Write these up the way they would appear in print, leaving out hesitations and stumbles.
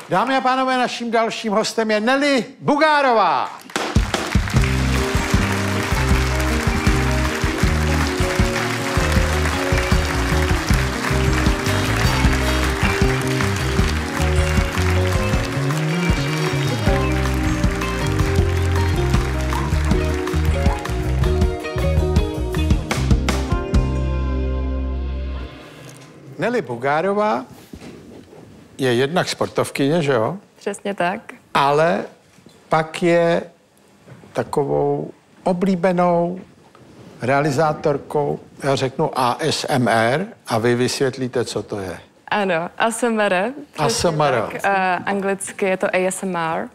Dámy a pánové, naším dalším hostem je Nelly Bugárová. Nelly Bugárová je jednak sportovkyně, že jo? Přesně tak. Ale pak je takovou oblíbenou realizátorkou, já řeknu ASMR, a vy vysvětlíte, co to je. Ano, ASMR. ASMR. Anglicky je to ASMR.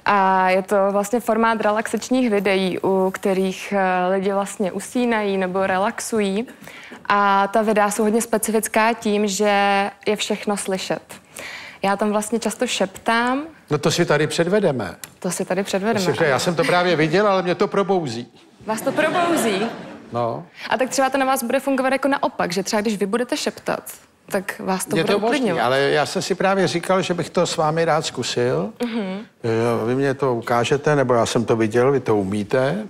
A je to vlastně formát relaxačních videí, u kterých lidi vlastně usínají nebo relaxují. A ta videa jsou hodně specifická tím, že je všechno slyšet. Já tam vlastně často šeptám. No to si tady předvedeme. To si tady předvedeme. Já jsem to právě viděl, ale mě to probouzí. Vás to probouzí? No. A tak třeba to na vás bude fungovat jako naopak, že třeba když vy budete šeptat, tak vás to je bude to možný, uklidňovat. ale já jsem si právě říkal, že bych to s vámi rád zkusil. Vy mě to ukážete, nebo já jsem to viděl, vy to umíte.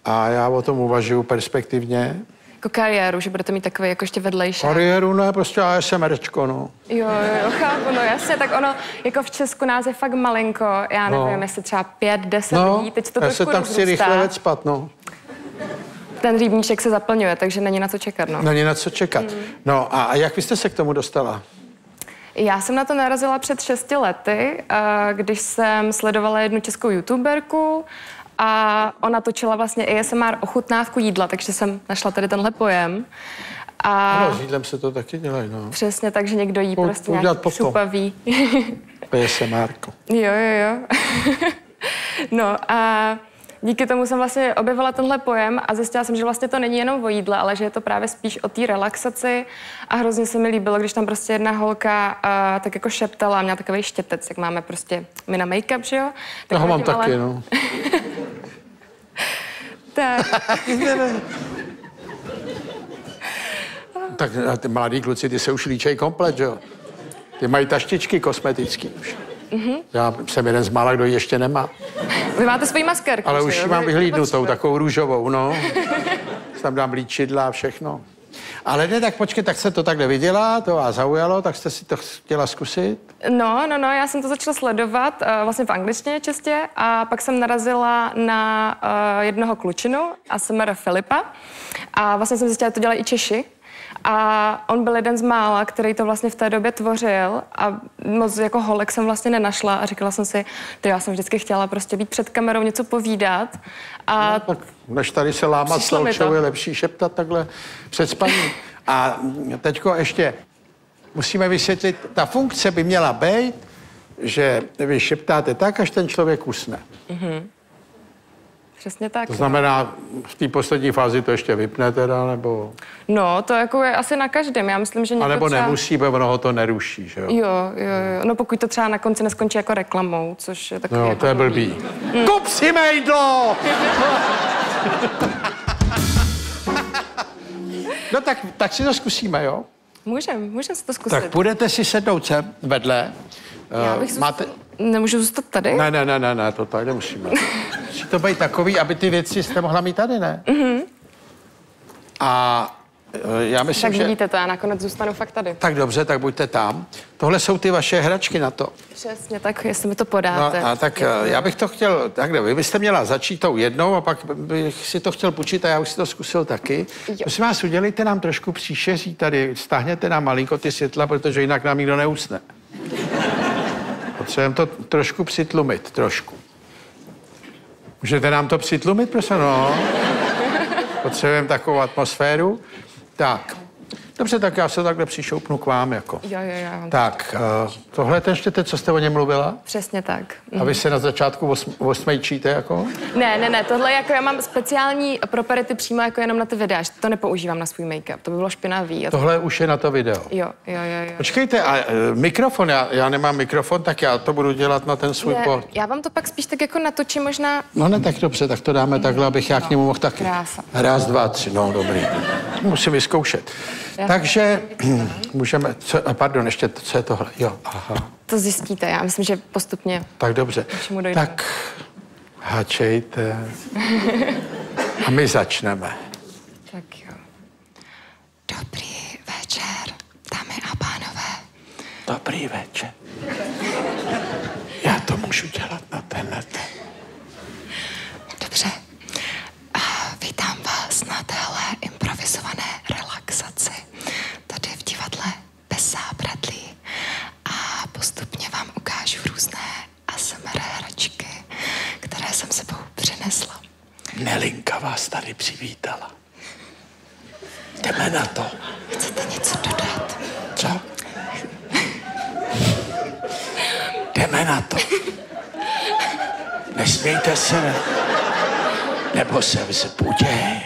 A já o tom uvažuji perspektivně. Jako kariéru, že budete mít takový jako ještě vedlejší. Kariéru, ne, prostě ASMRčko, no. Jo, chápu, no jasně, tak ono, jako v Česku nás je fakt malinko, já nevím, jestli třeba 5-10 lidí, teď to já trošku se tam chci rychle vecpat, no. Ten rybníček se zaplňuje, takže není na co čekat, no. Není na co čekat. No a jak vy jste se k tomu dostala? Já jsem na to narazila před 6 lety, když jsem sledovala jednu českou youtuberku a ona točila vlastně ASMR ochutnávku jídla, takže jsem našla tady tenhle pojem. Ano, s jídlem se to taky dělají, no. Přesně, takže někdo jí prostě nějaký supavý. ASMRko. Jo. No a díky tomu jsem vlastně objevila tenhle pojem a zjistila jsem, že vlastně to není jenom o jídle, ale že je to právě spíš o té relaxaci a hrozně se mi líbilo, když tam prostě jedna holka tak jako šeptala a měla takový štětec, jak máme prostě my na make-up, že jo? Tak já ho mám taky, no. Tak. Tak ty mladí kluci, ty se už líčejí komplet, že jo? Ty mají taštičky kosmetický už. Já jsem jeden z mála, kdo ji ještě nemá. Vy máte svoji maskerku, ale už ji mám vyhlídnutou, takovou růžovou, no. Tam dám líčidla a všechno. Ale ne, tak počkej, tak se to takhle viděla, to vás zaujalo, tak jste si to chtěla zkusit? No, já jsem to začala sledovat vlastně v angličtině čistě a pak jsem narazila na jednoho klučinu, ASMR Filipa, a vlastně jsem zjistila, že to dělají i Češi. A on byl jeden z mála, který to vlastně v té době tvořil a moc jako holek jsem vlastně nenašla a říkala jsem si, já jsem vždycky chtěla prostě být před kamerou, něco povídat. A no, tak než tady se lámat sloučou, je lepší šeptat takhle před spaním. A teďko ještě musíme vysvětlit, ta funkce by měla být, že vy šeptáte tak, až ten člověk usne. Přesně tak. To znamená, v té poslední fázi to ještě vypne teda, nebo... No, to jako je asi na každém. Já myslím, že někdo nebo třeba... nemusí, protože ono ho to neruší, že jo? Jo. No pokud to třeba na konci neskončí jako reklamou, což je takový... No, jako to je blbý. Kup si mejdlo! No tak si to zkusíme, jo? Můžem si to zkusit. Tak půjdete si sednout sem vedle. Já bych Nemůžu zůstat tady? Ne, to tady nemusíme. Musí to být takový, aby ty věci jste mohla mít tady, ne? A já myslím, tak vidíte to, já nakonec zůstanu fakt tady. Tak dobře, tak buďte tam. Tohle jsou ty vaše hračky na to. Přesně, tak jestli mi to podáte. No, a tak já bych to chtěl, takhle, vy byste měla začít tou jednou a pak bych si to chtěl půjčit a já už si to zkusil taky. Prosím vás, udělejte nám trošku příšeří tady, stáhněte nám malinko ty světla, protože jinak nám nikdo neusne. Potřebujeme to trošku přitlumit, trošku. Můžete nám to přitlumit, prosím? No. Potřebujeme takovou atmosféru. Tak. Dobře, tak já se takhle přišoupnu k vám, jako. Jo. Tak, tohle je ten štětec, co jste o něm mluvila? Přesně tak. A vy se na začátku osmejčíte, jako? Ne, tohle jako já mám speciální properity přímo jako jenom na ty videa, že to nepoužívám na svůj make-up, to by bylo špinavý. Tohle už je na to video? Jo. Počkejte, a mikrofon, já nemám mikrofon, tak já to budu dělat na ten svůj pod. Já vám to pak spíš tak jako natočím možná... No ne, tak dobře, tak to dáme takhle, abych já k němu mohl taky. Krása. 1, 2, 3, no dobrý. Musím vyzkoušet. Takže můžeme, pardon, ještě, co je tohle? Jo, aha. To zjistíte, já myslím, že postupně. Tak dobře. Tak háčejte. A my začneme. Tak jo. Dobrý večer, dámy a pánové. Dobrý večer. Já to můžu dělat na tenhle. Dobře. Vítám vás na téhle improvizované relaxaci tady v divadle Bez zábradlí. A postupně vám ukážu různé ASMR hračky, které jsem sebou přinesla. Nelinka vás tady přivítala. Jdeme na to. Chcete něco dodat? Co? Jdeme na to. Nesmějte se, nebo se vzbuděj.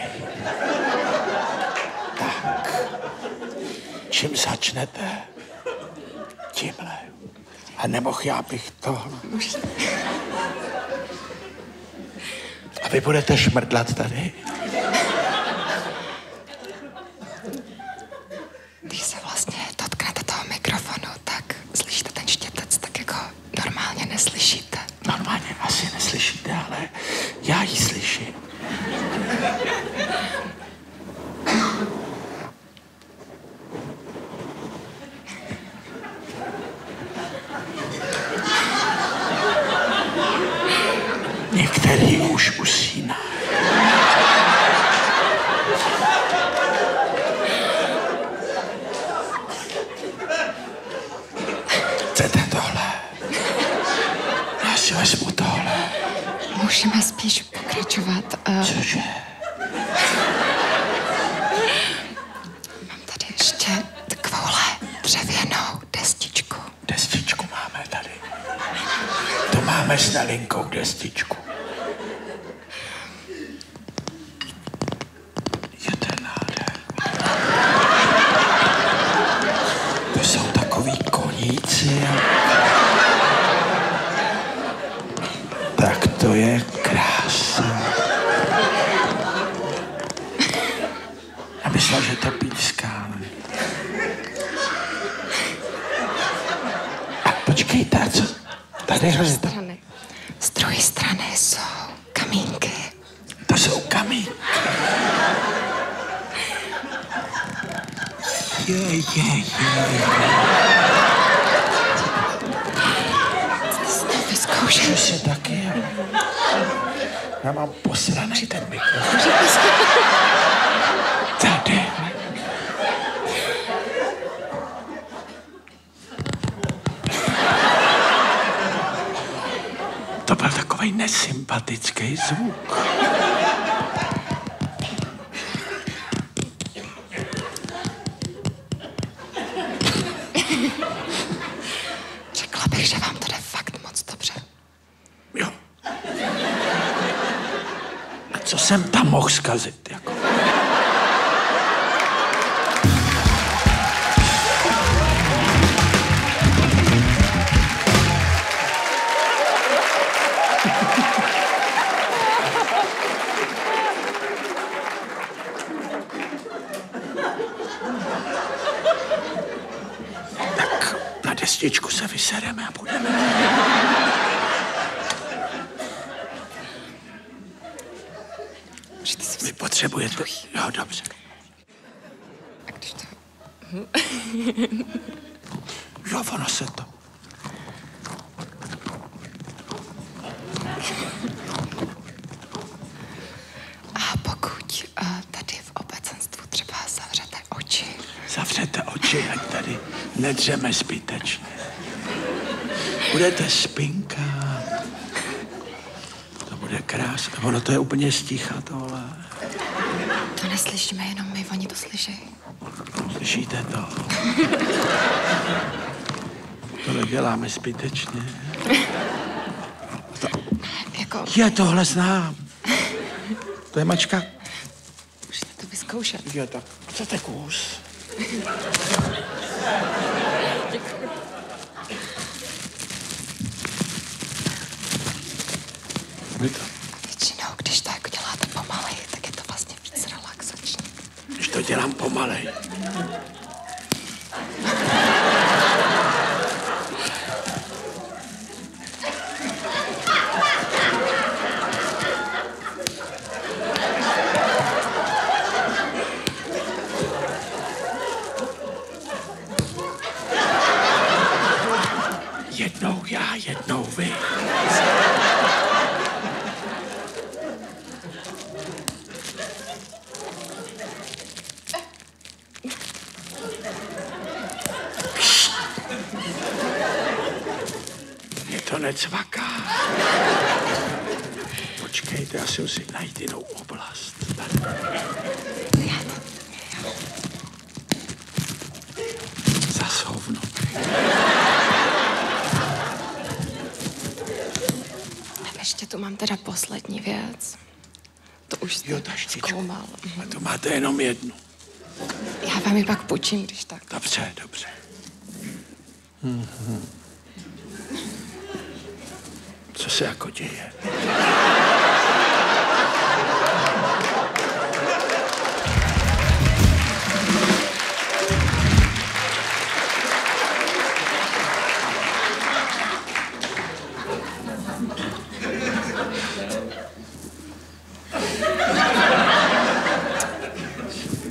Tak. Čím začnete? Tímhle. A nemohl já bych tohle. A vy budete šmrdlat tady? Když se vlastně dotknete toho mikrofonu, tak slyšíte ten štětec, tak jako normálně neslyšíte. Normálně asi neslyšíte, ale já ji slyším. Některý už usíná. Chcete tohle? Já si vezmu tohle. Můžeme spíš pokračovat. Cože? Mám tady ještě takovouhle dřevěnou destičku. Destičku máme tady. To máme s Nelinkou destičku. Je to nádher. To jsou takový koníci. Tak to je krása. Já myslel, že to píská. A počkejte, co? Tady hledáte. Z druhé strany jsou kamínky. To jsou kamínky. Je. Vyzkouším. Si taky. Já mám posraný ten mikrofon. Tady. To byl takový nesympatický zvuk. Řekla bych, že vám to jde fakt moc dobře. Jo. A co jsem tam mohl zkazit, jako? Tak na destičku se vysereme a budeme. Vy potřebujete... Jo, dobře. A když to... Jo, ono se to... A pokud tady v obecenstvu třeba zavřete oči. Zavřete oči, ať tady nedřeme zbytečně. Budete spinkat. To bude krásné. Ono to je úplně sticha tohle. To neslyšíme jenom my, oni to slyší. Slyšíte to? Tohle děláme zbytečně. Jako... Tohle znám. To je mačka. Můžete to vyzkoušet. Je tak. Chcete kus? Většinou, když to jako děláte pomalej, tak je to vlastně víc relaxační. Když to dělám pomalej. Jednou já, jednou vy. Mě to necvaká. Počkejte, já si musím najít jinou oblast. Zas hovno. Ještě tu mám teda poslední věc. To už jste zkoumal. A to máte jenom jednu. Já vám ji pak půjčím, když tak. Dobře, dobře. Co se jako děje?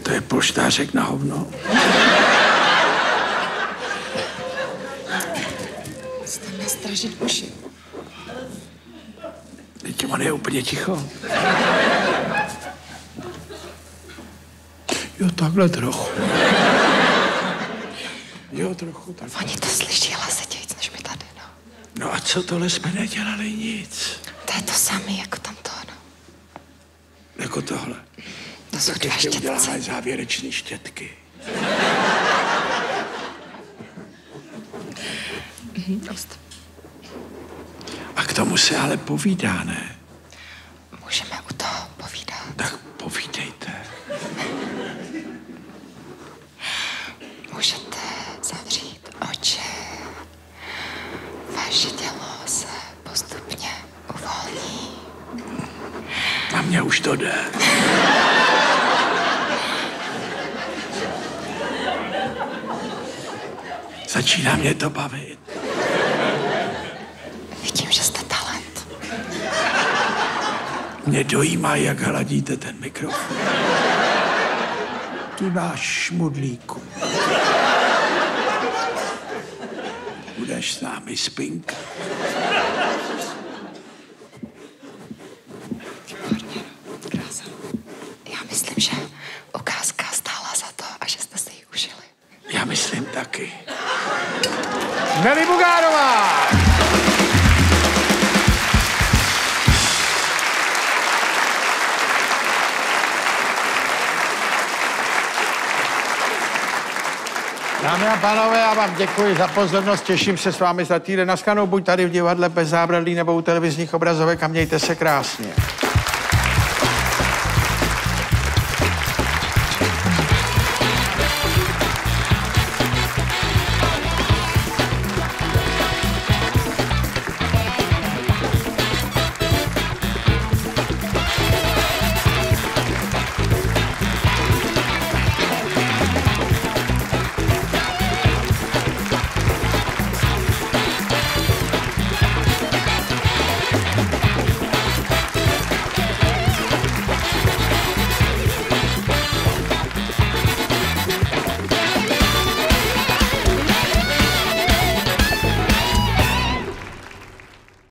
To je polštářek na hovno. Jste mě stražit uši. Teď on je úplně ticho. Jo, takhle trochu. Jo, trochu tak. Oni to slyší hlasetějc, než mi tady, no. No a co tohle jsme nedělali nic? To je to samé, jako tam to, no. Jako tohle. To jsou Tak dva ještě štětce. uděláme závěrečný štětky. A k tomu se ale povídá, ne? Můžeme u toho povídat. Tak povídejte. Můžete zavřít oči. Vaše tělo se postupně uvolní. Na mě už to jde. Začíná mě to bavit. Vidím, že jste talent. Mě dojímá, jak hladíte ten mikrofon. Tu náš šmudlíku. Budeš s námi spinkat. Krása. Já myslím, že ukázka stála za to a že jste si ji užili. Já myslím taky. Nelly Bugárová! Dámy a pánové, já vám děkuji za pozornost, těším se s vámi za týden. Na shledanou buď tady v divadle Bez zábradlí nebo u televizních obrazovek a mějte se krásně.